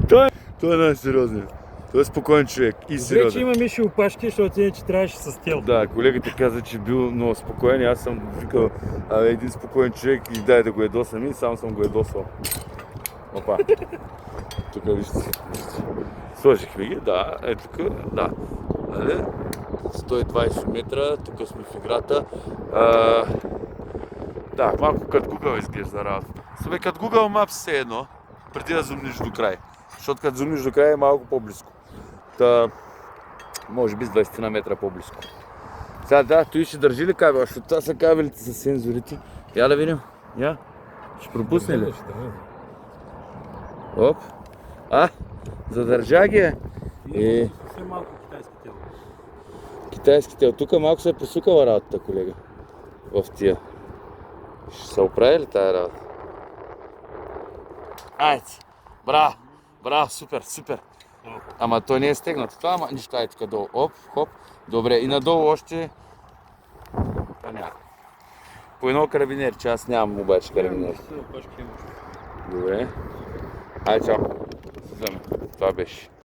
Той е най-сериозният. Той е спокоен човек и сериозен. Вече имаме ще опашки, защото иначе трябваше с тел. Да, колегата каза, че бил много спокоен и аз съм викал един спокоен човек и дай да го ядосам и сам съм го ядосвал. Опа. Тук вижте. Сложихме ги, да, тук, да. 120 метра, тук сме в играта. Да, малко като Google изглежда работа. Собе, като Google Maps все едно, преди да зумниш до край. Защото като зумниш до край е малко по-близко. Та, може би с 20 на метра по-близко. Сега да, той ще държи ли кабел, защото това са кабелите с сензорите. Я да видим. Я. Ще пропусне ли? Оп. Задържа ги е. Все малко китайски тел. Китайски тел. Тук малко се е посукала работата, колега. В тия. Ще се оправи ли тая работа? Айде! Браво! Браво! Супер! Супер! Ама той не е стегнат. Това ама неща е тук долу. Оп, хоп. Добре. И надолу още... Това няма. По едно карабинер, че аз нямам обаче карабинер. Добре. Айде, чао. Това беше.